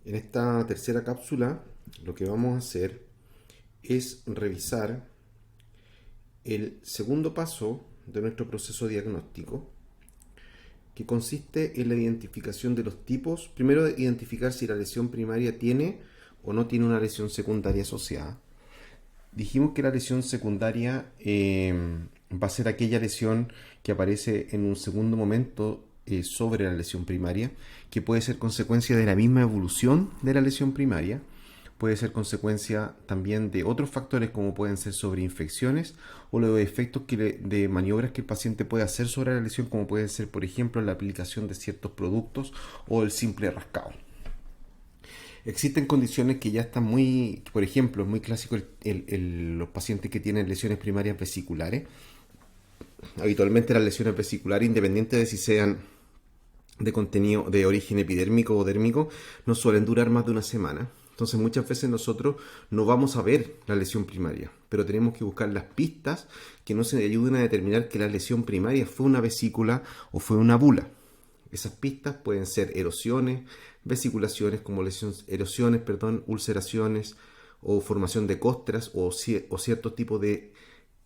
En esta tercera cápsula lo que vamos a hacer es revisar el segundo paso de nuestro proceso diagnóstico, que consiste en la identificación de los tipos. Primero, de identificar si la lesión primaria tiene o no tiene una lesión secundaria asociada. Dijimos que la lesión secundaria va a ser aquella lesión que aparece en un segundo momento sobre la lesión primaria, que puede ser consecuencia de la misma evolución de la lesión primaria, puede ser consecuencia también de otros factores como pueden ser sobreinfecciones o los efectos de maniobras que el paciente puede hacer sobre la lesión, como puede ser, por ejemplo, la aplicación de ciertos productos o el simple rascado. Existen condiciones que ya están muy, por ejemplo, es muy clásico los pacientes que tienen lesiones primarias vesiculares. Habitualmente las lesiones vesiculares, independiente de si sean de contenido de origen epidérmico o dérmico, no suelen durar más de una semana. Entonces muchas veces nosotros no vamos a ver la lesión primaria, pero tenemos que buscar las pistas que nos ayuden a determinar que la lesión primaria fue una vesícula o fue una bula. Esas pistas pueden ser erosiones, vesiculaciones como ulceraciones o formación de costras o ciertos tipos de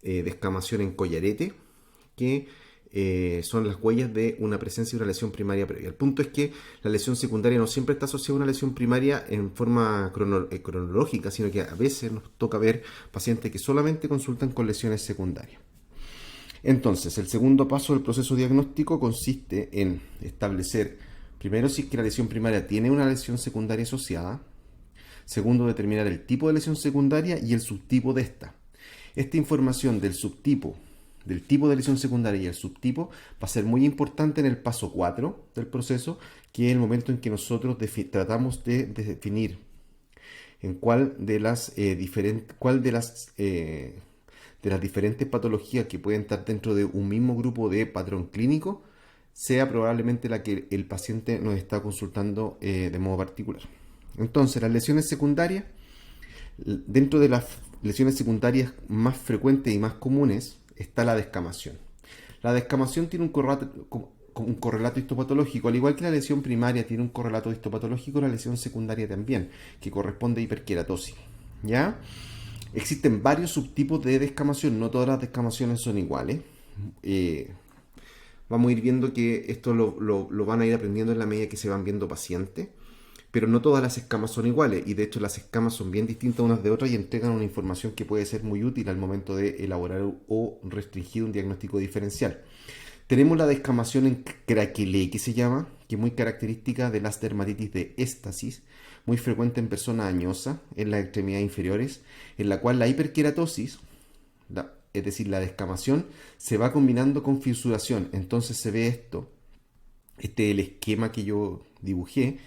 descamación en collarete, que son las huellas de una presencia de una lesión primaria previa. El punto es que la lesión secundaria no siempre está asociada a una lesión primaria en forma cronológica, sino que a veces nos toca ver pacientes que solamente consultan con lesiones secundarias. Entonces, el segundo paso del proceso diagnóstico consiste en establecer, primero, si es que la lesión primaria tiene una lesión secundaria asociada. Segundo, determinar el tipo de lesión secundaria y el subtipo de esta. Esta información del subtipo, del tipo de lesión secundaria y el subtipo va a ser muy importante en el paso 4 del proceso, que es el momento en que nosotros tratamos de definir en cuál de las diferentes patologías que pueden estar dentro de un mismo grupo de patrón clínico sea probablemente la que el paciente nos está consultando de modo particular. Entonces, las lesiones secundarias, dentro de las lesiones secundarias más frecuentes y más comunes está la descamación. La descamación tiene un correlato histopatológico, al igual que la lesión primaria tiene un correlato histopatológico, la lesión secundaria también, que corresponde a hiperqueratosis. ¿Ya? Existen varios subtipos de descamación, no todas las descamaciones son iguales. Vamos a ir viendo que esto lo van a ir aprendiendo en la medida que se van viendo pacientes, pero no todas las escamas son iguales, y de hecho las escamas son bien distintas unas de otras y entregan una información que puede ser muy útil al momento de elaborar o restringir un diagnóstico diferencial. Tenemos la descamación en craquelé, que se llama, que es muy característica de las dermatitis de éstasis, muy frecuente en personas añosas, en las extremidades inferiores, en la cual la hiperkeratosis, es decir, la descamación, se va combinando con fisuración. Entonces se ve esto. Este es el esquema que yo dibujé,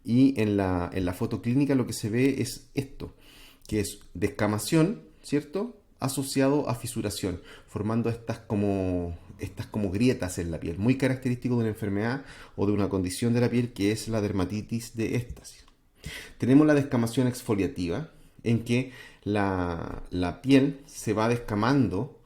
y en la foto clínica lo que se ve es esto, que es descamación, ¿cierto?, asociado a fisuración, formando estas como grietas en la piel, muy característico de una enfermedad o de una condición de la piel que es la dermatitis de éstasis. Tenemos la descamación exfoliativa, en que la piel se va descamando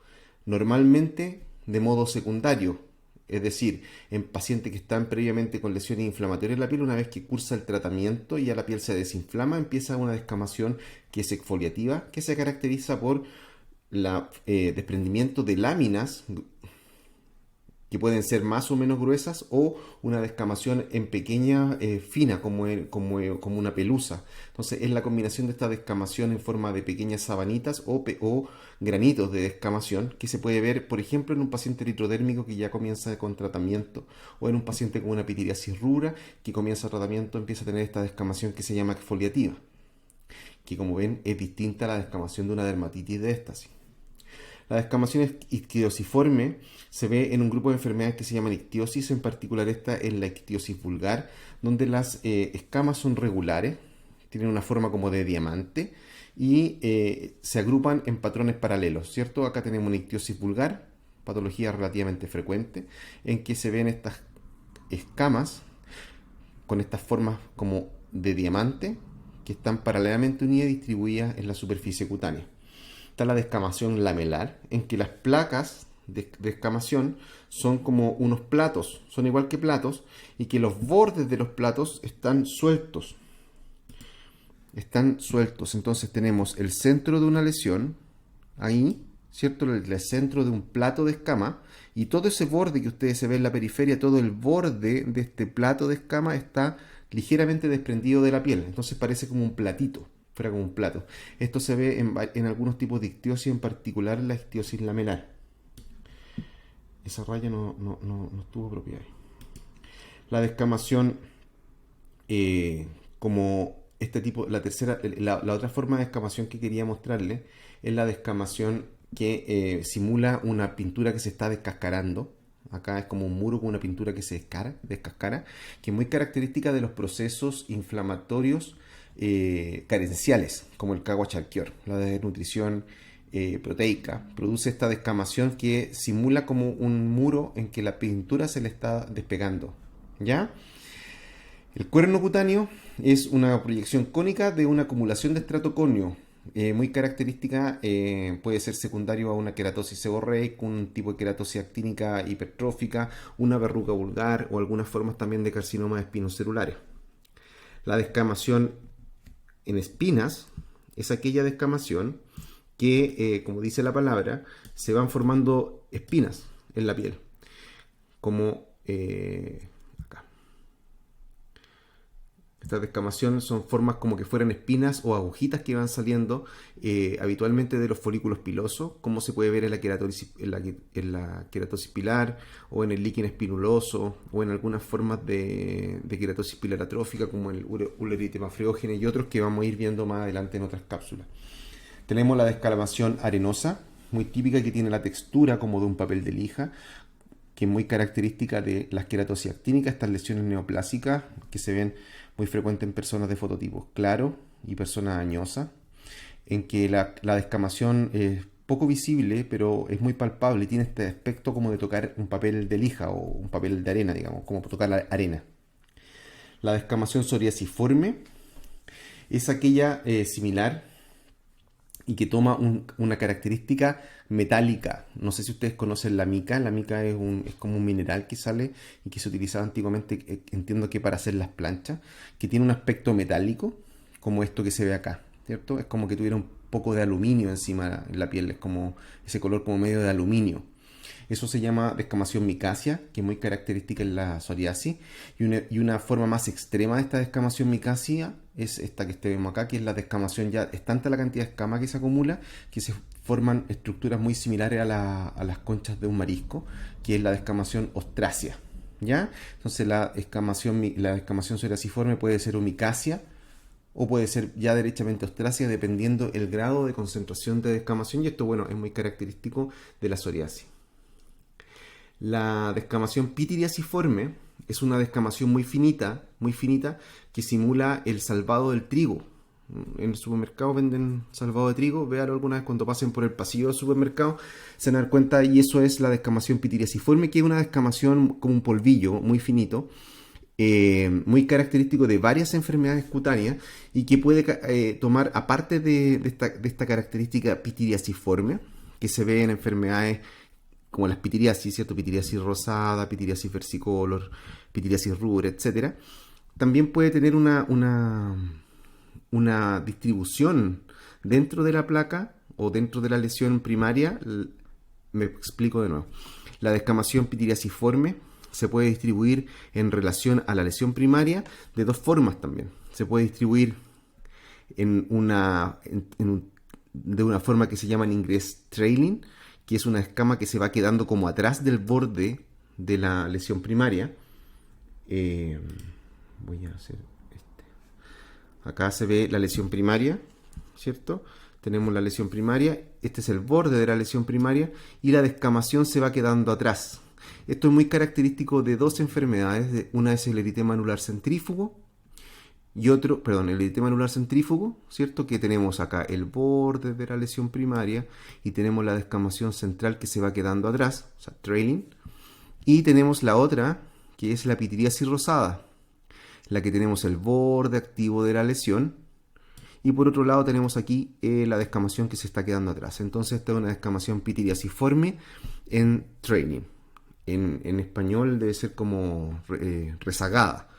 normalmente de modo secundario, es decir, en pacientes que están previamente con lesiones inflamatorias en la piel, una vez que cursa el tratamiento y ya la piel se desinflama, empieza una descamación que es exfoliativa, que se caracteriza por el desprendimiento de láminas que pueden ser más o menos gruesas, o una descamación en pequeña, fina, como una pelusa. Entonces es la combinación de esta descamación en forma de pequeñas sabanitas o granitos de descamación que se puede ver, por ejemplo, en un paciente eritrodérmico que ya comienza con tratamiento, o en un paciente con una pitiriasis rubra que comienza tratamiento, empieza a tener esta descamación que se llama exfoliativa, que como ven es distinta a la descamación de una dermatitis de éstasis. La descamación ictiosiforme se ve en un grupo de enfermedades que se llaman ictiosis, en particular esta es la ictiosis vulgar, donde las escamas son regulares, tienen una forma como de diamante y se agrupan en patrones paralelos, ¿cierto? Acá tenemos una ictiosis vulgar, patología relativamente frecuente, en que se ven estas escamas con estas formas como de diamante que están paralelamente unidas y distribuidas en la superficie cutánea. Está la descamación lamelar, en que las placas de descamación son como unos platos, son igual que platos, y que los bordes de los platos están sueltos. están sueltos. Entonces tenemos el centro de una lesión, ahí, ¿cierto? El centro de un plato de escama, y todo ese borde que ustedes se ven en la periferia, todo el borde de este plato de escama está ligeramente desprendido de la piel. Entonces parece como un platito, fuera como un plato. Esto se ve en algunos tipos de ictiosis, en particular la ictiosis lamelar. Esa raya no estuvo propia ahí. La descamación, como este tipo, la otra forma de descamación que quería mostrarles es la descamación que simula una pintura que se está descascarando. Acá es como un muro con una pintura que se descascara, que es muy característica de los procesos inflamatorios carenciales, como el Kawasaki. La desnutrición proteica produce esta descamación que simula como un muro en que la pintura se le está despegando. ¿Ya? El cuerno cutáneo es una proyección cónica de una acumulación de estrato córneo, muy característica, puede ser secundario a una queratosis seborreica, un tipo de queratosis actínica hipertrófica, una verruga vulgar o algunas formas también de carcinoma espinocelulares. La descamación en espinas es aquella descamación que, como dice la palabra, se van formando espinas en la piel, como acá. Estas descamaciones son formas como que fueran espinas o agujitas que van saliendo habitualmente de los folículos pilosos, como se puede ver en la queratosis pilar o en el líquen espinuloso o en algunas formas de queratosis pilar atrófica como el ureritema freógene y otros que vamos a ir viendo más adelante en otras cápsulas. Tenemos la descamación arenosa, muy típica, que tiene la textura como de un papel de lija, que es muy característica de las queratosis actínicas, estas lesiones neoplásicas que se ven muy frecuentes en personas de fototipos claro y personas añosas, en que la descamación es poco visible, pero es muy palpable y tiene este aspecto como de tocar un papel de lija o un papel de arena, digamos, como tocar la arena. La descamación psoriasiforme es aquella similar y que toma una característica metálica. No sé si ustedes conocen la mica. La mica es como un mineral que sale y que se utilizaba antiguamente, entiendo que para hacer las planchas, que tiene un aspecto metálico, como esto que se ve acá, ¿cierto? Es como que tuviera un poco de aluminio encima en la piel, es como ese color como medio de aluminio. Eso se llama descamación micacia, que es muy característica en la psoriasis. Y una forma más extrema de esta descamación micacia es esta que vemos acá, que es la descamación. Ya es tanta la cantidad de escama que se acumula que se forman estructuras muy similares a las conchas de un marisco, que es la descamación ostrácea. ¿Ya? Entonces la descamación psoriasiforme puede ser micacia o puede ser ya derechamente ostrácea, dependiendo el grado de concentración de descamación, y esto, bueno, es muy característico de la psoriasis. La descamación pitiriasiforme es una descamación muy finita, que simula el salvado del trigo. En el supermercado venden salvado de trigo, véanlo alguna vez cuando pasen por el pasillo del supermercado, se van a dar cuenta, y eso es la descamación pitiriasiforme, que es una descamación como un polvillo muy finito, muy característico de varias enfermedades cutáneas y que puede tomar, aparte de esta característica pitiriasiforme, que se ve en enfermedades como las pitiriasis, ¿cierto? Pitiriasis rosada, pitiriasis versicolor, pitiriasis rubra, etc. También puede tener una distribución dentro de la placa o dentro de la lesión primaria. Me explico de nuevo. La descamación pitiriasiforme se puede distribuir en relación a la lesión primaria de dos formas también. Se puede distribuir de una forma que se llama ingress trailing, que es una escama que se va quedando como atrás del borde de la lesión primaria. Voy a hacer Acá se ve la lesión primaria, ¿cierto? Tenemos la lesión primaria, este es el borde de la lesión primaria y la descamación se va quedando atrás. Esto es muy característico de dos enfermedades. Una es el eritema anular centrífugo el eritema anular centrífugo, ¿cierto? Que tenemos acá el borde de la lesión primaria y tenemos la descamación central que se va quedando atrás, o sea, trailing. Y tenemos la otra, que es la pitiriasis rosada, la que tenemos el borde activo de la lesión. Y por otro lado tenemos aquí la descamación que se está quedando atrás. Entonces esta es una descamación pitiriasiforme en trailing. En español debe ser como rezagada.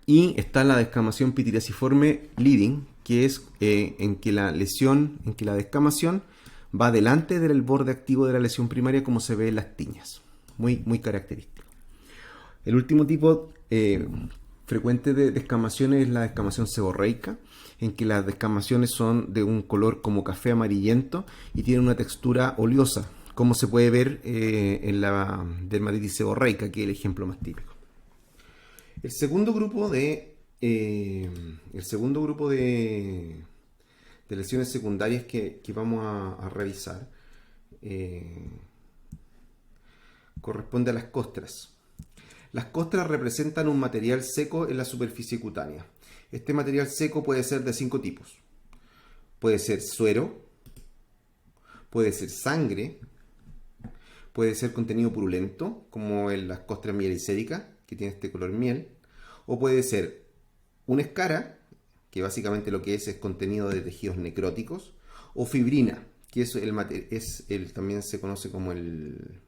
Y está la descamación pitiriaciforme leading, que es en que la lesión, en que la descamación va delante del borde activo de la lesión primaria, como se ve en las tiñas. Muy característico. El último tipo frecuente de descamaciones es la descamación seborreica, en que las descamaciones son de un color como café amarillento y tienen una textura oleosa, como se puede ver en la dermatitis seborreica, que es el ejemplo más típico. El segundo grupo de lesiones secundarias que vamos a revisar corresponde a las costras. Las costras representan un material seco en la superficie cutánea. Este material seco puede ser de 5 tipos. Puede ser suero, puede ser sangre, puede ser contenido purulento, como en las costras mielicéricas, que tiene este color miel, o puede ser una escara, que básicamente lo que es contenido de tejidos necróticos, o fibrina, que también se conoce como el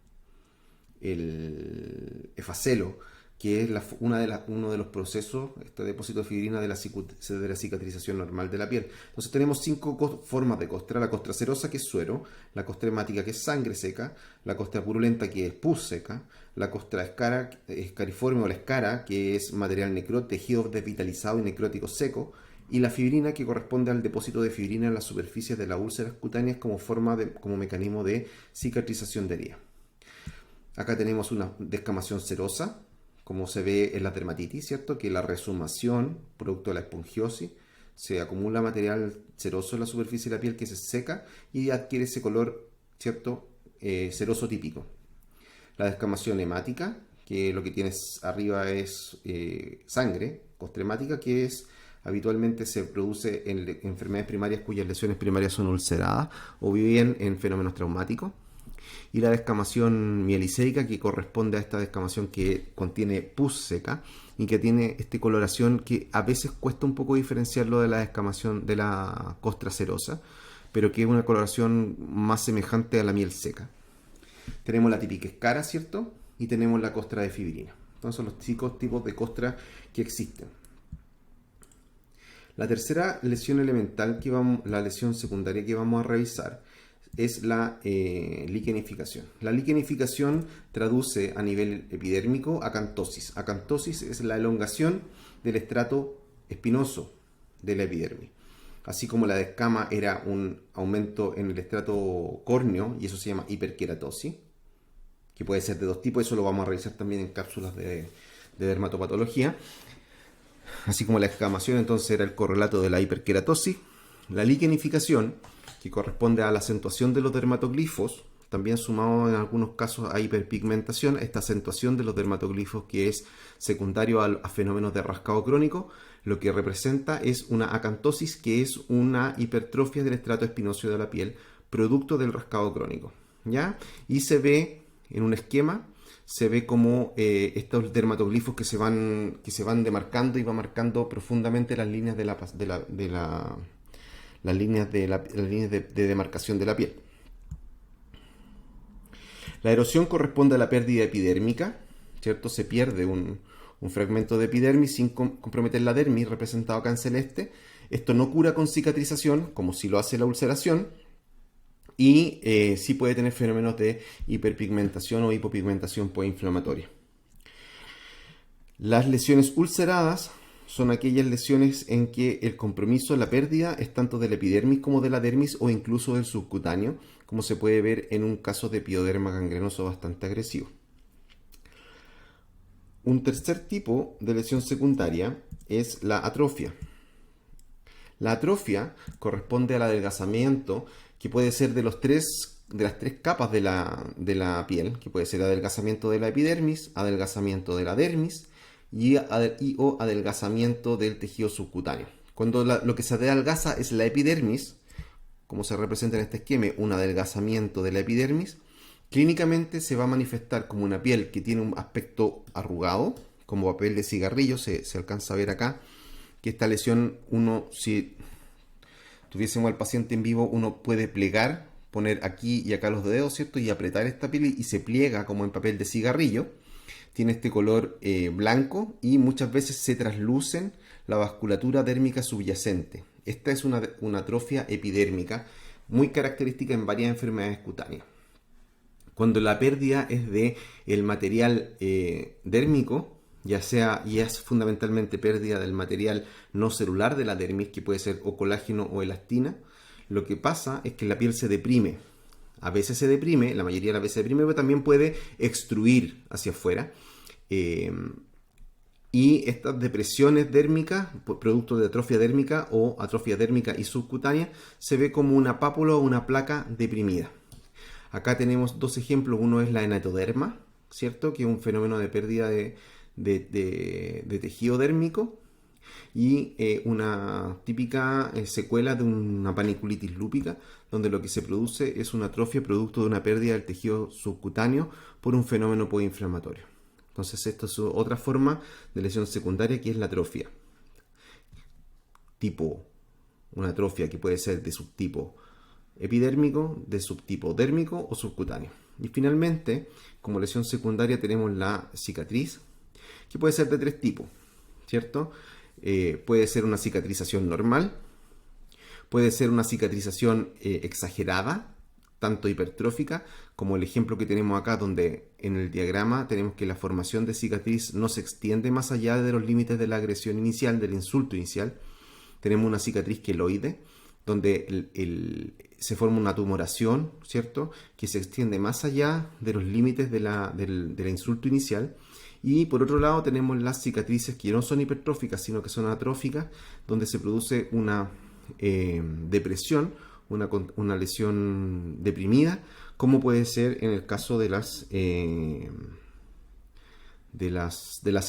efacelo, que es uno de los procesos, este depósito de fibrina de la cicatrización normal de la piel. Entonces tenemos 5 formas de costra: la costra serosa, que es suero; la costra hemática, que es sangre seca; la costra purulenta, que es pus seca; la costra escariforme o la escara, que es material tejido desvitalizado y necrótico seco; y la fibrina, que corresponde al depósito de fibrina en las superficies de las úlceras cutáneas como mecanismo de cicatrización de herida. Acá tenemos una descamación serosa, como se ve en la dermatitis, ¿cierto? Que la resumación, producto de la espongiosis, se acumula material seroso en la superficie de la piel que se seca y adquiere ese color, ¿cierto? Seroso típico. La descamación hemática, que lo que tienes arriba es sangre, costra hemática, que habitualmente se produce en enfermedades primarias cuyas lesiones primarias son ulceradas o bien en fenómenos traumáticos. Y la descamación mielicérica, que corresponde a esta descamación que contiene pus seca y que tiene esta coloración que a veces cuesta un poco diferenciarlo de la descamación de la costra serosa, pero que es una coloración más semejante a la miel seca. Tenemos la típica escara, ¿cierto? Y tenemos la costra de fibrina. Entonces son los 5 tipos de costra que existen. La tercera lesión elemental, la lesión secundaria que vamos a revisar, es la liquenificación. La liquenificación traduce a nivel epidérmico acantosis. Acantosis es la elongación del estrato espinoso de la epidermis. Así como la descama era un aumento en el estrato córneo, y eso se llama hiperkeratosis, que puede ser de 2 tipos, eso lo vamos a revisar también en cápsulas de dermatopatología. Así como la descamación entonces era el correlato de la hiperkeratosis, la liquenificación, que corresponde a la acentuación de los dermatoglifos, también sumado en algunos casos a hiperpigmentación, esta acentuación de los dermatoglifos que es secundario a fenómenos de rascado crónico, lo que representa es una acantosis, que es una hipertrofia del estrato espinoso de la piel, producto del rascado crónico, ¿ya? Y se ve en un esquema, se ve como estos dermatoglifos que se van demarcando y va marcando profundamente las líneas las líneas de demarcación de la piel. La erosión corresponde a la pérdida epidérmica, ¿cierto? Se pierde un fragmento de epidermis sin comprometer la dermis, representado acá en celeste. Esto no cura con cicatrización, como si lo hace la ulceración, y sí puede tener fenómenos de hiperpigmentación o hipopigmentación poinflamatoria. Las lesiones ulceradas son aquellas lesiones en que el compromiso, la pérdida, es tanto del epidermis como de la dermis o incluso del subcutáneo, como se puede ver en un caso de pioderma gangrenoso bastante agresivo. Un tercer tipo de lesión secundaria es la atrofia. La atrofia corresponde al adelgazamiento, que puede ser de las tres capas de la piel, que puede ser adelgazamiento de la epidermis, adelgazamiento de la dermis o adelgazamiento del tejido subcutáneo. Cuando lo que se adelgaza es la epidermis, como se representa en este esquema, un adelgazamiento de la epidermis, clínicamente se va a manifestar como una piel que tiene un aspecto arrugado, como papel de cigarrillo. Se alcanza a ver acá que esta lesión, si tuviésemos al paciente en vivo, uno puede plegar, poner aquí y acá los dedos, ¿cierto? Y apretar esta piel y se pliega como en papel de cigarrillo. tiene este color blanco y muchas veces se traslucen la vasculatura dérmica subyacente. Esta es una atrofia epidérmica muy característica en varias enfermedades cutáneas. Cuando la pérdida es de el material dérmico, ya sea, y es fundamentalmente pérdida del material no celular de la dermis, que puede ser o colágeno o elastina, lo que pasa es que la piel se deprime. A veces se deprime, la mayoría de las veces se deprime, pero también puede extruir hacia afuera. Y estas depresiones dérmicas, producto de atrofia dérmica o atrofia dérmica y subcutánea, se ve como una pápula o una placa deprimida. Acá tenemos dos ejemplos. Uno es la enatoderma, ¿cierto? Que es un fenómeno de pérdida de tejido dérmico, y una típica secuela de una paniculitis lúpica, donde lo que se produce es una atrofia producto de una pérdida del tejido subcutáneo por un fenómeno poinflamatorio. Entonces, esto es otra forma de lesión secundaria, que es la atrofia. Una atrofia que puede ser de subtipo epidérmico, de subtipo dérmico o subcutáneo. Y finalmente, como lesión secundaria, tenemos la cicatriz, que puede ser de tres tipos, ¿cierto? Puede ser una cicatrización normal, puede ser una cicatrización exagerada, tanto hipertrófica, como el ejemplo que tenemos acá, donde en el diagrama tenemos que la formación de cicatriz no se extiende más allá de los límites de la agresión inicial, del insulto inicial. Tenemos una cicatriz queloide, donde se forma una tumoración, ¿cierto?, que se extiende más allá de los límites del insulto inicial. Y por otro lado tenemos las cicatrices que no son hipertróficas, sino que son atróficas, donde se produce una depresión, una lesión deprimida, como puede ser en el caso de las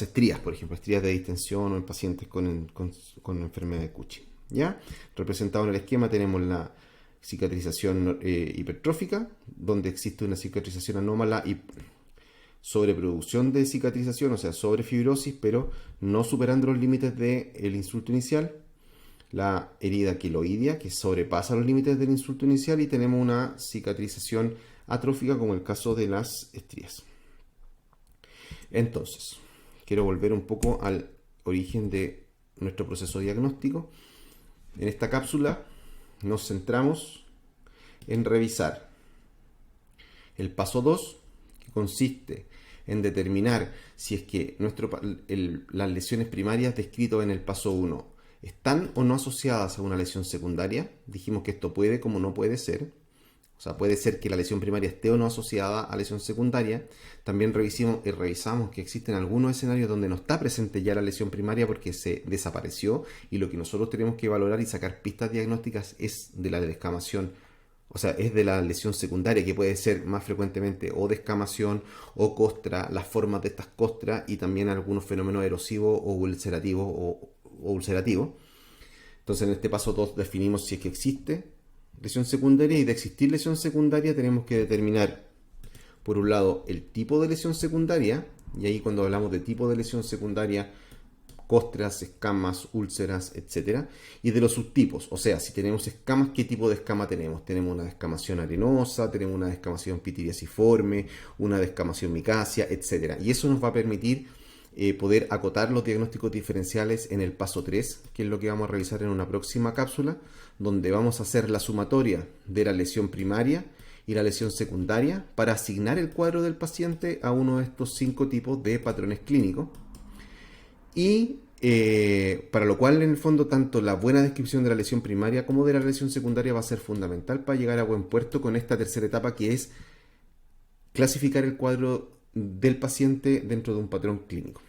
estrías, por ejemplo, estrías de distensión o en pacientes con enfermedad de Cushing. ¿Ya? Representado en el esquema tenemos la cicatrización hipertrófica, donde existe una cicatrización anómala y sobreproducción de cicatrización, o sea, sobrefibrosis, pero no superando los límites del insulto inicial. La herida queloidea, que sobrepasa los límites del insulto inicial, y tenemos una cicatrización atrófica, como el caso de las estrías. Entonces, quiero volver un poco al origen de nuestro proceso diagnóstico. En esta cápsula nos centramos en revisar el paso 2, que consiste en determinar si es que las lesiones primarias descritas en el paso 1 están o no asociadas a una lesión secundaria. Dijimos que esto puede como no puede ser. O sea, puede ser que la lesión primaria esté o no asociada a lesión secundaria. También revisamos que existen algunos escenarios donde no está presente ya la lesión primaria porque se desapareció, y lo que nosotros tenemos que valorar y sacar pistas diagnósticas es de la descamación. O sea, es de la lesión secundaria, que puede ser más frecuentemente o descamación o costra, las formas de estas costras, y también algunos fenómenos erosivos o ulcerativos. Entonces, en este paso 2 definimos si es que existe lesión secundaria, y de existir lesión secundaria tenemos que determinar, por un lado, el tipo de lesión secundaria, y ahí cuando hablamos de tipo de lesión secundaria, costras, escamas, úlceras, etc. Y de los subtipos, o sea, si tenemos escamas, ¿qué tipo de escama tenemos? Tenemos una descamación arenosa, tenemos una descamación pitiriasiforme, una descamación micácea, etc. Y eso nos va a permitir poder acotar los diagnósticos diferenciales en el paso 3, que es lo que vamos a realizar en una próxima cápsula, donde vamos a hacer la sumatoria de la lesión primaria y la lesión secundaria para asignar el cuadro del paciente a uno de estos 5 tipos de patrones clínicos. Y para lo cual, en el fondo, tanto la buena descripción de la lesión primaria como de la lesión secundaria va a ser fundamental para llegar a buen puerto con esta tercera etapa, que es clasificar el cuadro del paciente dentro de un patrón clínico.